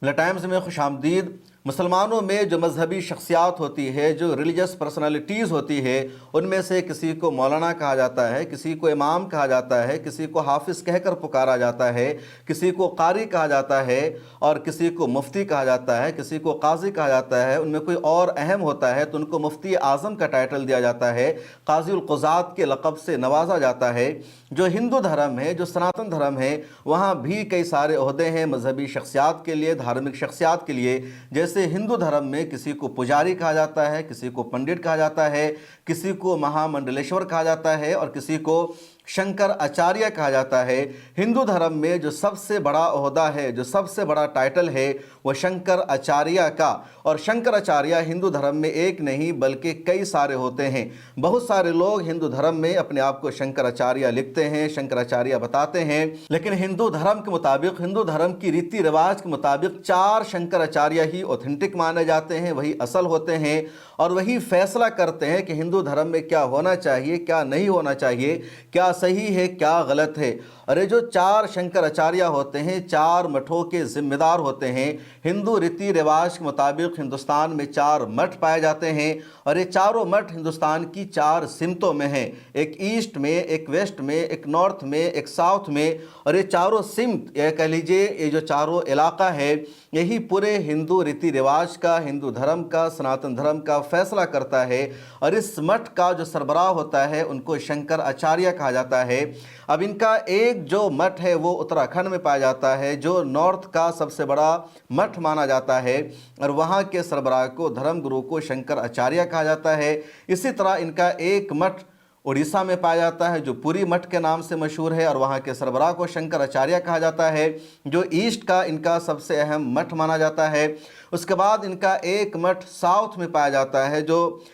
Times में खुशामदीद। मुसलमानों में जो मजहबी शख्सियात होती है, जो रिलीजियस पर्सनालिटीज़ होती है, उनमें से किसी को मौलाना कहा जाता है, किसी को इमाम कहा जाता है, किसी को हाफिज़ कहकर पुकारा जाता है, किसी को कारी कहा जाता है और किसी को मुफ्ती कहा जाता है, किसी को काजी कहा जाता है। उनमें कोई और अहम होता है तो उनको मुफ्ती आज़म का टाइटल दिया जाता है, काजी उल क़ुज़ात के लक़ब से नवाजा जाता है। जो हिंदू धर्म है, जो सनातन धर्म है, वहाँ भी कई सारे ओहदे हैं मजहबी शख्सियात के लिए, धार्मिक शख्सियात के लिए। जैसे हिंदू धर्म में किसी को पुजारी कहा जाता है, किसी को पंडित कहा जाता है, किसी को महामंडलेश्वर कहा जाता है और किसी को शंकर आचार्य कहा जाता है। हिंदू धर्म में जो सबसे बड़ा ओहदा है, जो सबसे बड़ा टाइटल है, वह शंकर आचार्य का। और शंकर आचार्य हिंदू धर्म में एक नहीं बल्कि कई सारे होते हैं। बहुत सारे लोग हिंदू धर्म में अपने आप को शंकर आचार्य लिखते हैं, शंकर आचार्य बताते हैं, लेकिन हिंदू धर्म के मुताबिक, हिंदू धर्म की रीति रिवाज के मुताबिक 4 शंकर आचार्य ही ऑथेंटिक माने जाते हैं, वही असल होते हैं और वही फैसला करते हैं कि हिंदू धर्म में क्या होना चाहिए, क्या नहीं होना चाहिए, क्या सही है, क्या गलत है। और ये जो 4 शंकर आचार्य होते हैं, 4 मठों के जिम्मेदार होते हैं। हिंदू रीति रिवाज के मुताबिक हिंदुस्तान में 4 मठ पाए जाते हैं और ये चारों मठ हिंदुस्तान की 4 सिमतों में हैं, एक ईस्ट में, एक वेस्ट में, एक नॉर्थ में, एक साउथ में। और ये चारों सिमत, ये कह लीजिए ये जो चारों इलाका है, यही पूरे हिंदू रीति रिवाज का, हिंदू धर्म का, सनातन धर्म का फैसला करता है। और इस मठ का जो सरबराह होता है उनको शंकर आचार्य कहा जाता है। अब इनका एक जो मठ है वो उत्तराखंड में पाया जाता है, जो नॉर्थ का सबसे बड़ा मठ माना जाता है और वहाँ के सरबराह को, धर्म गुरु को शंकर आचार्य कहा जाता है। इसी तरह इनका एक मठ उड़ीसा में पाया जाता है जो पुरी मठ के नाम से मशहूर है और वहाँ के सरबराह को शंकर आचार्य कहा जाता है, जो ईस्ट का इनका सबसे अहम मठ माना जाता है। उसके बाद इनका एक मठ साउथ में पाया जाता है जो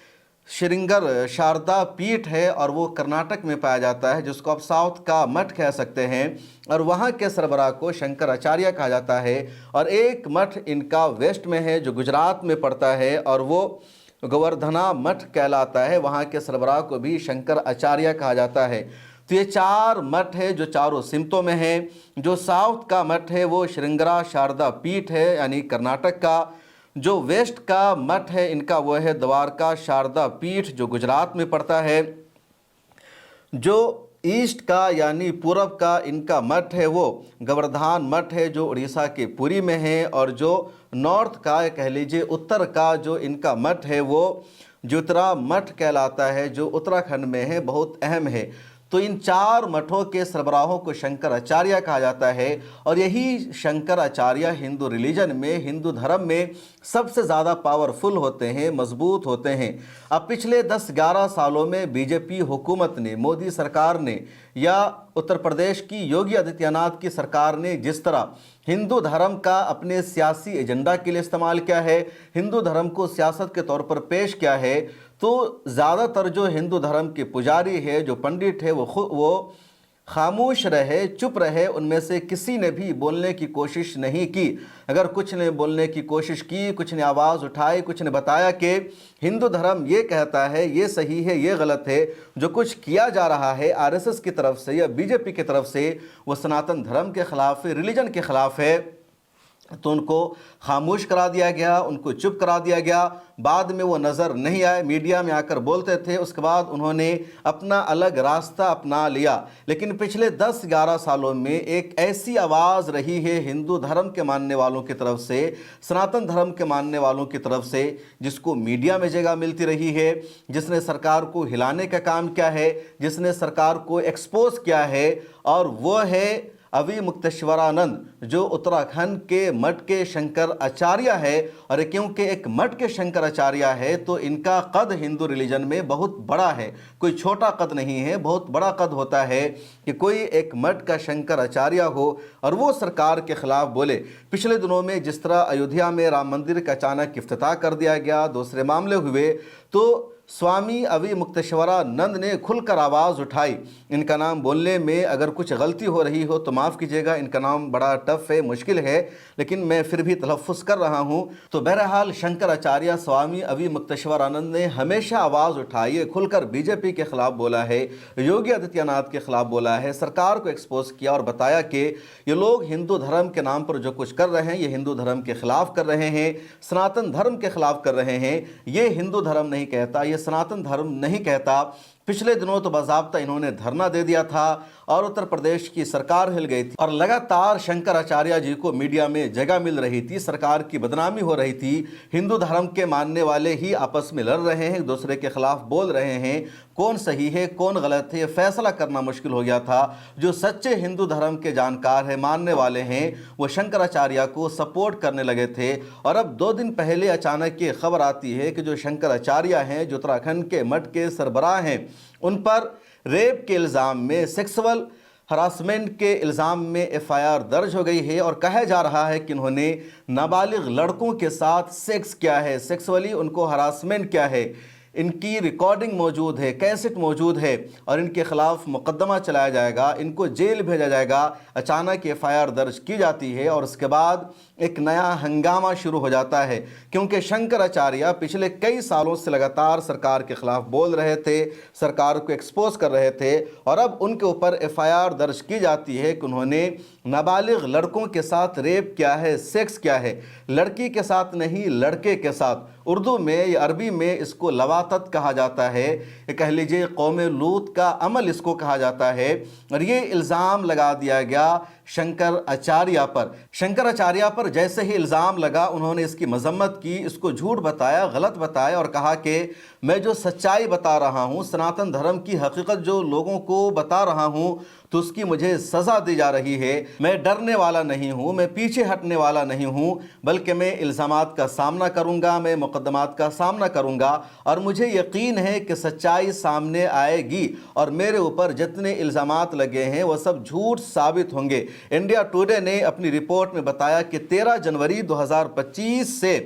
श्रृंगर शारदा पीठ है और वो कर्नाटक में पाया जाता है, जिसको आप साउथ का मठ कह सकते हैं और वहाँ के सरबराह को शंकर आचार्य कहा जाता है। और एक मठ इनका वेस्ट में है जो गुजरात में पड़ता है और वो गोवर्धना मठ कहलाता है, वहाँ के सरबराह को भी शंकर आचार्य कहा जाता है। तो ये 4 मठ है जो चारों सिमतों में है। जो साउथ का मठ है वो श्रृंगरा शारदा पीठ है यानी कर्नाटक का। जो वेस्ट का मठ है इनका वो है द्वारका शारदा पीठ जो गुजरात में पड़ता है। जो ईस्ट का यानी पूरब का इनका मठ है वो गोवर्धन मठ है जो उड़ीसा के पुरी में है। और जो नॉर्थ का, कह लीजिए उत्तर का जो इनका मठ है वो ज्योतिरा मठ कहलाता है जो उत्तराखंड में है, बहुत अहम है। तो इन 4 मठों के सरबराहों को शंकर आचार्य कहा जाता है और यही शंकर आचार्य हिंदू रिलीजन में, हिंदू धर्म में सबसे ज़्यादा पावरफुल होते हैं, मजबूत होते हैं। अब पिछले 10-11 सालों में बीजेपी हुकूमत ने, मोदी सरकार ने या उत्तर प्रदेश की योगी आदित्यनाथ की सरकार ने जिस तरह हिंदू धर्म का अपने सियासी एजेंडा के लिए इस्तेमाल किया है, हिंदू धर्म को सियासत के तौर पर पेश किया है, तो ज़्यादातर जो हिंदू धर्म के पुजारी है, जो पंडित है, वो खामोश रहे, चुप रहे। उनमें से किसी ने भी बोलने की कोशिश नहीं की। अगर कुछ ने बोलने की कोशिश की, कुछ ने आवाज़ उठाई, कुछ ने बताया कि हिंदू धर्म ये कहता है, ये सही है, ये गलत है, जो कुछ किया जा रहा है आरएसएस की तरफ से या बीजेपी की तरफ से वो सनातन धर्म के ख़िलाफ़ है, रिलीजन के ख़िलाफ़ है, तो उनको खामोश करा दिया गया, उनको चुप करा दिया गया। बाद में वो नज़र नहीं आए, मीडिया में आकर बोलते थे, उसके बाद उन्होंने अपना अलग रास्ता अपना लिया। लेकिन पिछले 10-11 सालों में एक ऐसी आवाज़ रही है हिंदू धर्म के मानने वालों की तरफ से, सनातन धर्म के मानने वालों की तरफ से, जिसको मीडिया में जगह मिलती रही है, जिसने सरकार को हिलाने का काम किया है, जिसने सरकार को एक्सपोज किया है, और वो है अभी मुक्तेश्वरानंद जो उत्तराखंड के मठ के शंकर आचार्य है। और क्योंकि एक मठ के शंकर आचार्य है तो इनका कद हिंदू रिलीजन में बहुत बड़ा है, कोई छोटा कद नहीं है, बहुत बड़ा कद होता है कि कोई एक मठ का शंकर आचार्य हो और वो सरकार के ख़िलाफ़ बोले। पिछले दिनों में जिस तरह अयोध्या में राम मंदिर का अचानक इफ्तिताह कर दिया गया, दूसरे मामले हुए, तो स्वामी अवि मुक्तेश्वरानंद ने खुलकर आवाज़ उठाई। इनका नाम बोलने में अगर कुछ गलती हो रही हो तो माफ़ कीजिएगा, इनका नाम बड़ा टफ है, मुश्किल है, लेकिन मैं फिर भी तलफ़्फ़ुज़ कर रहा हूँ। तो बहरहाल शंकराचार्य स्वामी अवि मुक्तेश्वरानंद ने हमेशा आवाज़ उठाई है, खुलकर बीजेपी के ख़िलाफ़ बोला है, योगी आदित्यनाथ के ख़िलाफ़ बोला है, सरकार को एक्सपोज किया और बताया कि ये लोग हिंदू धर्म के नाम पर जो कुछ कर रहे हैं ये हिंदू धर्म के ख़िलाफ़ कर रहे हैं, सनातन धर्म के ख़िलाफ़ कर रहे हैं। ये हिंदू धर्म नहीं कहता, ये सनातन धर्म नहीं कहता। पिछले दिनों तो बाज़ाब्ता इन्होंने धरना दे दिया था और उत्तर प्रदेश की सरकार हिल गई थी और लगातार शंकराचार्य जी को मीडिया में जगह मिल रही थी, सरकार की बदनामी हो रही थी। हिंदू धर्म के मानने वाले ही आपस में लड़ रहे हैं, एक दूसरे के खिलाफ बोल रहे हैं, कौन सही है कौन गलत है ये फैसला करना मुश्किल हो गया था। जो सच्चे हिंदू धर्म के जानकार हैं, मानने वाले हैं, वो शंकराचार्य को सपोर्ट करने लगे थे। और अब 2 दिन पहले अचानक ये खबर आती है कि जो शंकराचार्य हैं, जो उत्तराखंड के मठ के सरबराह हैं, उन पर रेप के इल्ज़ाम में, सेक्सुअल हरासमेंट के इल्ज़ाम में एफआईआर दर्ज हो गई है और कहा जा रहा है कि इन्होंने नाबालिग लड़कों के साथ सेक्स किया है, सेक्सुअली उनको हरासमेंट किया है। इनकी रिकॉर्डिंग मौजूद है, कैसेट मौजूद है और इनके खिलाफ मुकदमा चलाया जाएगा, इनको जेल भेजा जाएगा। अचानक एफआईआर दर्ज की जाती है और उसके बाद एक नया हंगामा शुरू हो जाता है, क्योंकि शंकराचार्य पिछले कई सालों से लगातार सरकार के खिलाफ बोल रहे थे, सरकार को एक्सपोज कर रहे थे और अब उनके ऊपर एफआईआर दर्ज की जाती है कि उन्होंने नाबालिग लड़कों के साथ रेप किया है, सेक्स किया है। लड़की के साथ नहीं, लड़के के साथ। उर्दू में या अरबी में इसको लवातत कहा जाता है, ये कह लीजिए कौमे लूत का अमल इसको कहा जाता है। और ये इल्ज़ाम लगा दिया गया शंकराचार्य पर। शंकराचार्य पर जैसे ही इल्ज़ाम लगा उन्होंने इसकी मजम्मत की, इसको झूठ बताया, गलत बताया और कहा कि मैं जो सच्चाई बता रहा हूँ, सनातन धर्म की हकीकत जो लोगों को बता रहा हूँ, तो उसकी मुझे सज़ा दी जा रही है। मैं डरने वाला नहीं हूँ, मैं पीछे हटने वाला नहीं हूँ, बल्कि मैं इल्ज़ामात का सामना करूँगा, मैं मुकदमात का सामना करूँगा और मुझे यकीन है कि सच्चाई सामने आएगी और मेरे ऊपर जितने इल्ज़ामात लगे हैं वो सब झूठ साबित होंगे। इंडिया टुडे ने अपनी रिपोर्ट में बताया कि 13 जनवरी 2025 से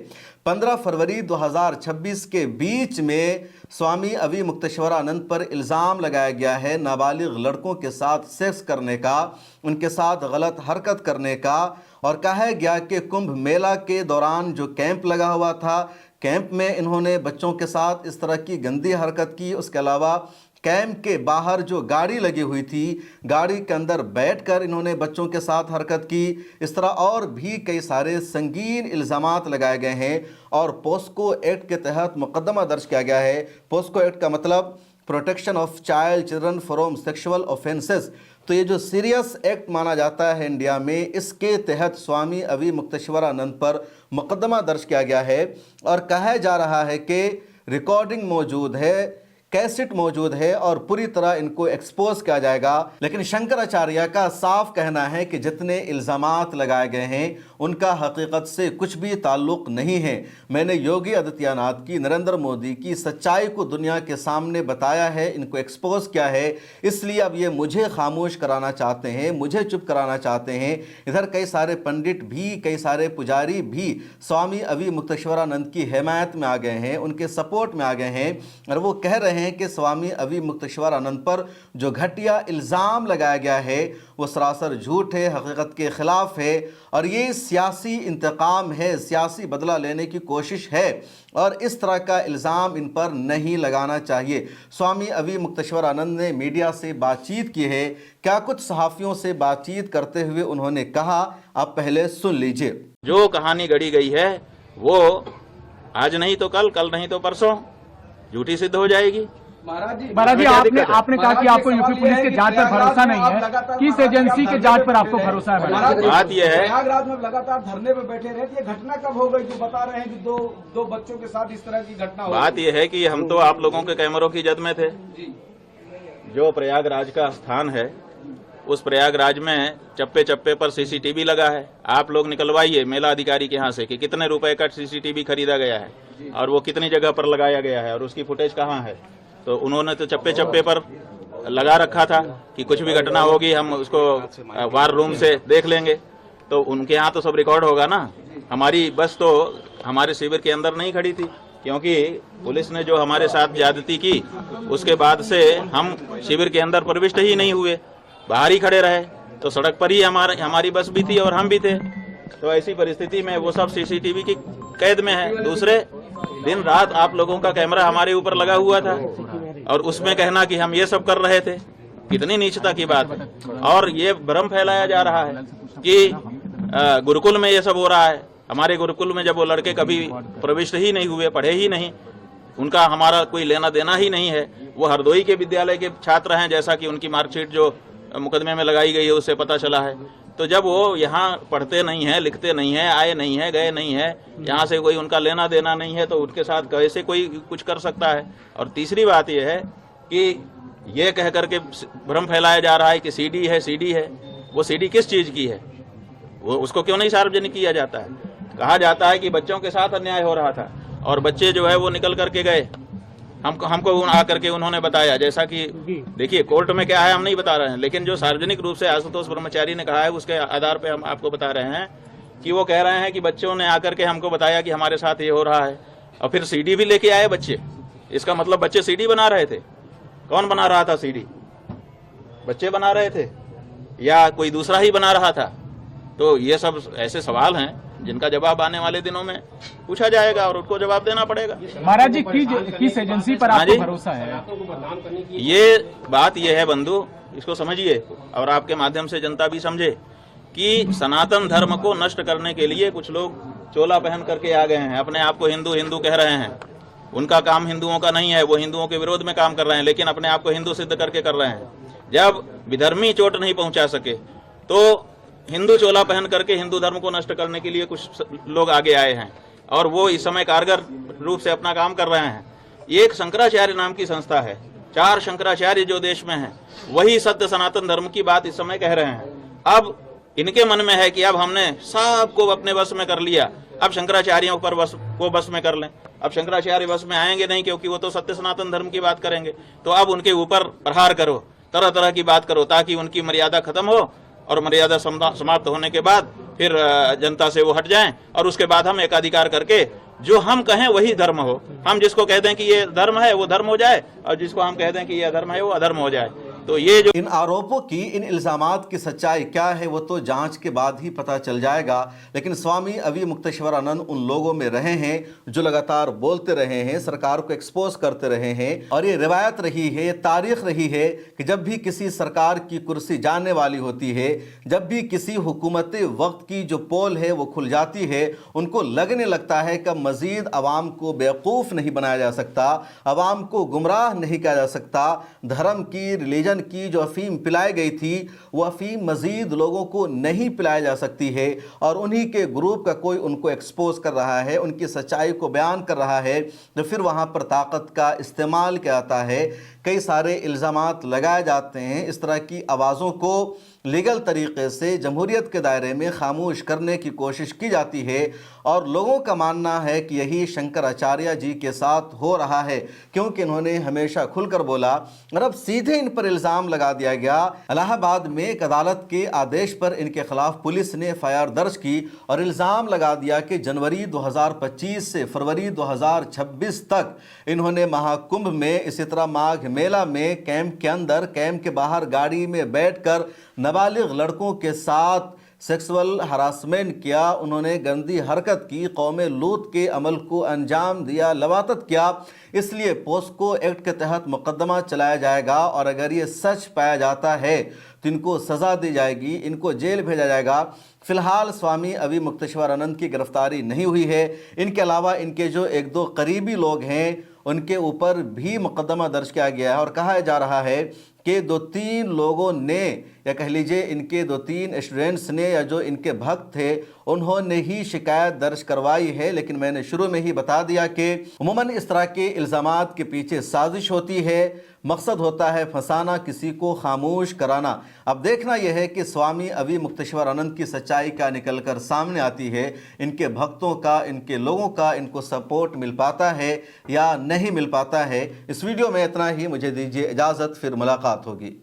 15 फरवरी 2026 के बीच में स्वामी अवि मुक्तेश्वरानंद पर इल्ज़ाम लगाया गया है नाबालिग लड़कों के साथ सेक्स करने का, उनके साथ गलत हरकत करने का। और कहा गया कि कुंभ मेला के दौरान जो कैंप लगा हुआ था, कैंप में इन्होंने बच्चों के साथ इस तरह की गंदी हरकत की। उसके अलावा कैंप के बाहर जो गाड़ी लगी हुई थी, गाड़ी के अंदर बैठकर इन्होंने बच्चों के साथ हरकत की। इस तरह और भी कई सारे संगीन इल्ज़ामात लगाए गए हैं और पोस्को एक्ट के तहत मुकदमा दर्ज किया गया है। पोस्को एक्ट का मतलब protection of child children from sexual offences. तो ये जो सीरियस एक्ट माना जाता है इंडिया में, इसके तहत स्वामी अवि मुक्तेश्वरानंद पर मुकदमा दर्ज किया गया है और कहा जा रहा है कि रिकॉर्डिंग मौजूद है, कैसेट मौजूद है और पूरी तरह इनको एक्सपोज किया जाएगा। लेकिन शंकराचार्य का साफ कहना है कि जितने इल्ज़ामात लगाए गए हैं उनका हकीकत से कुछ भी ताल्लुक़ नहीं है। मैंने योगी आदित्यनाथ की, नरेंद्र मोदी की सच्चाई को दुनिया के सामने बताया है, इनको एक्सपोज किया है, इसलिए अब ये मुझे खामोश कराना चाहते हैं, मुझे चुप कराना चाहते हैं। इधर कई सारे पंडित भी, कई सारे पुजारी भी स्वामी अवि मुक्तेश्वरानंद की हिमायत में आ गए हैं, उनके सपोर्ट में आ गए हैं और वो कह रहे हैं कि स्वामी अवि मुक्तेश्वरानंद पर जो घटिया इल्ज़ाम लगाया गया है वो सरासर झूठ है, हकीकत के ख़िलाफ़ है और ये सियासी इंतकाम है, सियासी बदला लेने की कोशिश है और इस तरह का इल्ज़ाम इन पर नहीं लगाना चाहिए। स्वामी अवि मुक्तेश्वरानंद ने मीडिया से बातचीत की है। क्या कुछ सहाफ़ियों से बातचीत करते हुए उन्होंने कहा, आप पहले सुन लीजिए। जो कहानी गढ़ी गई है वो आज नहीं तो कल, कल नहीं तो परसों झूठी सिद्ध हो जाएगी। महाराज जी आपने कहा कि आपको यूपी पुलिस के जांच पर भरोसा नहीं है, किस एजेंसी के जांच पर आपको भरोसा है? बात यह है, प्रयागराज में लगातार धरने पे बैठे रहे, ये घटना कब हो गई जो बता रहे हैं कि दो बच्चों के साथ इस तरह की घटना हो? बात यह है कि हम तो आप लोगों के कैमरों की जद में थे। जो प्रयागराज का स्थान है उस प्रयागराज में चप्पे चप्पे पर सीसीटीवी लगा है। आप लोग निकलवाइए मेला अधिकारी के यहाँ से कि कितने रुपए का सीसीटीवी खरीदा गया है और वो कितनी जगह पर लगाया गया है और उसकी फुटेज कहाँ है। तो उन्होंने तो चप्पे चप्पे पर लगा रखा था कि कुछ भी घटना होगी हम उसको वार रूम से देख लेंगे। तो उनके यहाँ तो सब रिकॉर्ड होगा ना। हमारी बस तो हमारे शिविर के अंदर नहीं खड़ी थी क्योंकि पुलिस ने जो हमारे साथ ज्यादती की उसके बाद से हम शिविर के अंदर प्रविष्ट ही नहीं हुए, बाहर ही खड़े रहे। तो सड़क पर ही हमारी बस भी थी और हम भी थे। तो ऐसी परिस्थिति में वो सब सीसीटीवी की कैद में है। दूसरे दिन रात आप लोगों का कैमरा हमारे ऊपर लगा हुआ था और उसमें कहना कि हम ये सब कर रहे थे, कितनी नीचता की बात है। और ये भ्रम फैलाया जा रहा है कि गुरुकुल में ये सब हो रहा है। हमारे गुरुकुल में जब वो लड़के कभी प्रविष्ट ही नहीं हुए, पढ़े ही नहीं, उनका हमारा कोई लेना देना ही नहीं है। वो हरदोई के विद्यालय के छात्र हैं, जैसा कि उनकी मार्कशीट जो मुकदमे में लगाई गई है उससे पता चला है। तो जब वो यहाँ पढ़ते नहीं है, लिखते नहीं है, आए नहीं है, गए नहीं है, यहाँ से कोई उनका लेना देना नहीं है, तो उनके साथ कैसे कोई कुछ कर सकता है। और तीसरी बात यह है कि ये कह करके भ्रम फैलाया जा रहा है कि सीडी है, सीडी है। वो सीडी किस चीज़ की है, वो उसको क्यों नहीं सार्वजनिक किया जाता है। कहा जाता है कि बच्चों के साथ अन्याय हो रहा था और बच्चे जो है वो निकल करके गए, हमको आकर के उन्होंने बताया। जैसा कि देखिए कोर्ट में क्या है हम नहीं बता रहे हैं, लेकिन जो सार्वजनिक रूप से आशुतोष ब्रह्मचारी ने कहा है उसके आधार पे हम आपको बता रहे हैं कि वो कह रहे हैं कि बच्चों ने आकर के हमको बताया कि हमारे साथ ये हो रहा है, और फिर सीडी भी लेके आए बच्चे। इसका मतलब बच्चे सीडी बना रहे थे। कौन बना रहा था सीडी? बच्चे बना रहे थे या कोई दूसरा ही बना रहा था? तो ये सब ऐसे सवाल हैं जिनका जवाब आने वाले दिनों में पूछा जाएगा और उनको जवाब देना पड़ेगा। महाराज जी किस एजेंसी पर आपको भरोसा है? ये बात ये है बंधु, इसको समझिए और आपके माध्यम से जनता भी समझे कि सनातन धर्म को नष्ट करने के लिए कुछ लोग चोला पहन करके आ गए हैं, अपने आप को हिंदू हिंदू कह रहे हैं। उनका काम हिंदुओं का नहीं है, वो हिंदुओं के विरोध में काम कर रहे हैं, लेकिन अपने आप को हिंदू सिद्ध करके कर रहे हैं। जब विधर्मी चोट नहीं पहुंचा सके तो हिंदू चोला पहन करके हिंदू धर्म को नष्ट करने के लिए कुछ लोग आगे आए हैं और वो इस समय कारगर रूप से अपना काम कर रहे हैं। एक शंकराचार्य नाम की संस्था है, 4 शंकराचार्य जो देश में हैं, वही सत्य सनातन धर्म की बात इस समय कह रहे हैं। अब इनके मन में है कि अब हमने सबको अपने वश में कर लिया, अब शंकराचार्यों पर बस में कर लें। अब शंकराचार्य बस में आएंगे नहीं, क्योंकि वो तो सत्य सनातन धर्म की बात करेंगे। तो अब उनके ऊपर प्रहार करो, तरह तरह की बात करो, ताकि उनकी मर्यादा खत्म हो और मर्यादा समाप्त होने के बाद फिर जनता से वो हट जाएं और उसके बाद हम एकाधिकार करके जो हम कहें वही धर्म हो। हम जिसको कह दें कि ये धर्म है वो धर्म हो जाए और जिसको हम कह दें कि ये अधर्म है वो अधर्म हो जाए। तो ये जो इन आरोपों की, इन इल्जामात की सच्चाई क्या है वो तो जांच के बाद ही पता चल जाएगा। लेकिन स्वामी अविमुक्तेश्वरानंद उन लोगों में रहे हैं जो लगातार बोलते रहे हैं, सरकार को एक्सपोज करते रहे हैं। और ये रिवायत रही है, ये तारीख रही है कि जब भी किसी सरकार की कुर्सी जाने वाली होती है, जब भी किसी हुकूमत वक्त की जो पोल है वो खुल जाती है, उनको लगने लगता है कि मजीद अवाम को बेवकूफ़ नहीं बनाया जा सकता, अवाम को गुमराह नहीं किया जा सकता। धर्म की, रिलीजन की जो अफीम पिलाई गई थी वो अफीम मजीद लोगों को नहीं पिलाई जा सकती है। और उन्हीं के ग्रुप का कोई उनको एक्सपोज कर रहा है, उनकी सच्चाई को बयान कर रहा है, तो फिर वहाँ पर ताकत का इस्तेमाल किया जाता है। कई सारे इल्ज़ामात लगाए जाते हैं, इस तरह की आवाज़ों को लीगल तरीक़े से जमहूरियत के दायरे में खामोश करने की कोशिश की जाती है। और लोगों का मानना है कि यही शंकराचार्य जी के साथ हो रहा है, क्योंकि इन्होंने हमेशा खुलकर बोला। और अब सीधे इन पर इल्ज़ाम लगा दिया गया। इलाहाबाद में एक अदालत के आदेश पर इनके खिलाफ पुलिस ने FIR दर्ज की और इल्ज़ाम लगा दिया कि जनवरी 2025 से फरवरी 2026 तक इन्होंने महाकुंभ में, इसी तरह माघ मेला में, कैंप के अंदर, कैंप के बाहर गाड़ी में बैठकर नाबालिग लड़कों के साथ सेक्सुअल हरासमेंट किया। उन्होंने गंदी हरकत की, कौमे लूत के अमल को अंजाम दिया, लवातत किया। इसलिए पोस्को एक्ट के तहत मुकदमा चलाया जाएगा और अगर ये सच पाया जाता है तो इनको सज़ा दी जाएगी, इनको जेल भेजा जाएगा। फिलहाल स्वामी अविमुक्तेश्वरानंद की गिरफ्तारी नहीं हुई है। इनके अलावा इनके जो 1-2 करीबी लोग हैं उनके ऊपर भी मुकदमा दर्ज किया गया है और कहा जा रहा है कि 2-3 लोगों ने, या कह लीजिए इनके 2-3 स्टूडेंट्स ने, या जो इनके भक्त थे, उन्होंने ही शिकायत दर्ज करवाई है। लेकिन मैंने शुरू में ही बता दिया कि उमूमन इस तरह के इल्ज़ामात के पीछे साजिश होती है, मकसद होता है फंसाना, किसी को खामोश कराना। अब देखना यह है कि स्वामी अविमुक्तेश्वरानंद की सच्चाई क्या निकल कर सामने आती है, इनके भक्तों का, इनके लोगों का इनको सपोर्ट मिल पाता है या नहीं मिल पाता है। इस वीडियो में इतना ही, मुझे दीजिए इजाज़त, फिर मुलाकात होगी।